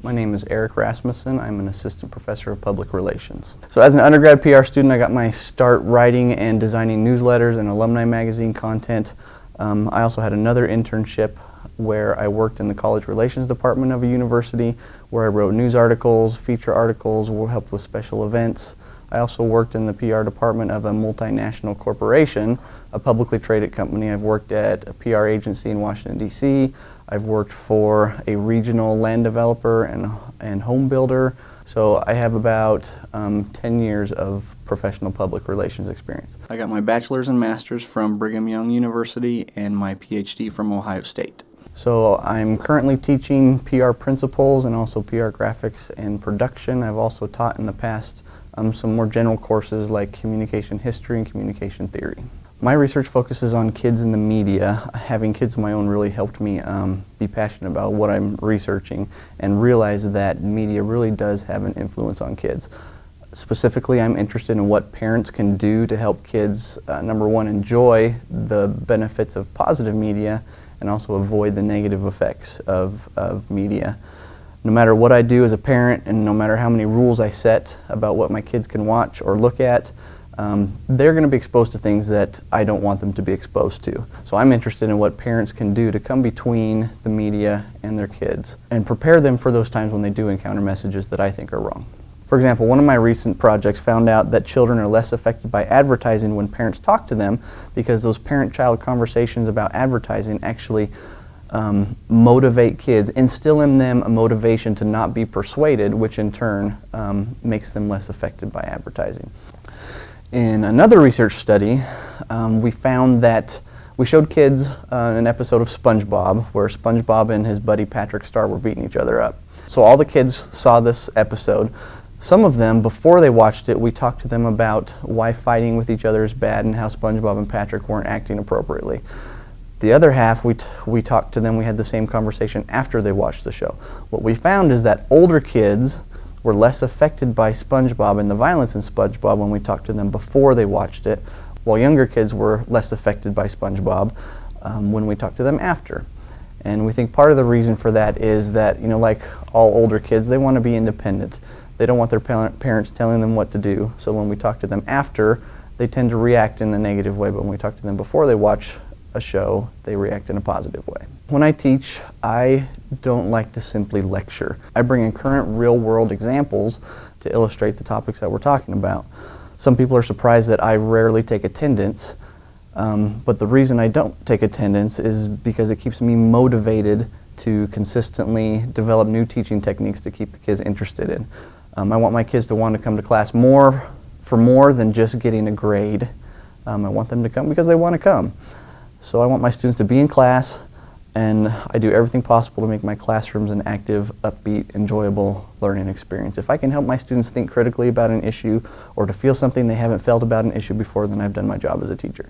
My name is Eric Rasmussen. I'm an assistant professor of public relations. So as an undergrad PR student, I got my start writing and designing newsletters and alumni magazine content. I also had another internship where I worked in the college relations department of a university, where I wrote news articles, feature articles, helped with special events. I also worked in the PR department of a multinational corporation, a publicly traded company. I've worked at a PR agency in Washington, D.C. I've worked for a regional land developer and home builder. So I have about 10 years of professional public relations experience. I got my bachelor's and master's from Brigham Young University and my Ph.D. from Ohio State. So I'm currently teaching PR principles and also PR graphics and production. I've also taught in the past some more general courses like communication history and communication theory. My research focuses on kids in the media. Having kids of my own really helped me be passionate about what I'm researching and realize that media really does have an influence on kids. Specifically, I'm interested in what parents can do to help kids, number one, enjoy the benefits of positive media and also avoid the negative effects of media. No matter what I do as a parent and no matter how many rules I set about what my kids can watch or look at, they're going to be exposed to things that I don't want them to be exposed to. So I'm interested in what parents can do to come between the media and their kids and prepare them for those times when they do encounter messages that I think are wrong. For example, one of my recent projects found out that children are less affected by advertising when parents talk to them because those parent-child conversations about advertising actually motivate kids, instill in them a motivation to not be persuaded, which in turn makes them less affected by advertising. In another research study, we found that we showed kids an episode of SpongeBob where SpongeBob and his buddy Patrick Star were beating each other up. So all the kids saw this episode. Some of them, before they watched it, we talked to them about why fighting with each other is bad and how SpongeBob and Patrick weren't acting appropriately. The other half, we talked to them, we had the same conversation after they watched the show. What we found is that older kids were less affected by SpongeBob and the violence in SpongeBob when we talked to them before they watched it, while younger kids were less affected by SpongeBob when we talked to them after. And we think part of the reason for that is that, you know, like all older kids, they want to be independent. They don't want their parents telling them what to do. So when we talk to them after, they tend to react in the negative way, but when we talk to them before they watch a show, they react in a positive way. When I teach, I don't like to simply lecture. I bring in current real-world examples to illustrate the topics that we're talking about. Some people are surprised that I rarely take attendance, but the reason I don't take attendance is because it keeps me motivated to consistently develop new teaching techniques to keep the kids interested in. I want my kids to want to come to class for more than just getting a grade. I want them to come because they want to come. So I want my students to be in class, and I do everything possible to make my classrooms an active, upbeat, enjoyable learning experience. If I can help my students think critically about an issue or to feel something they haven't felt about an issue before, then I've done my job as a teacher.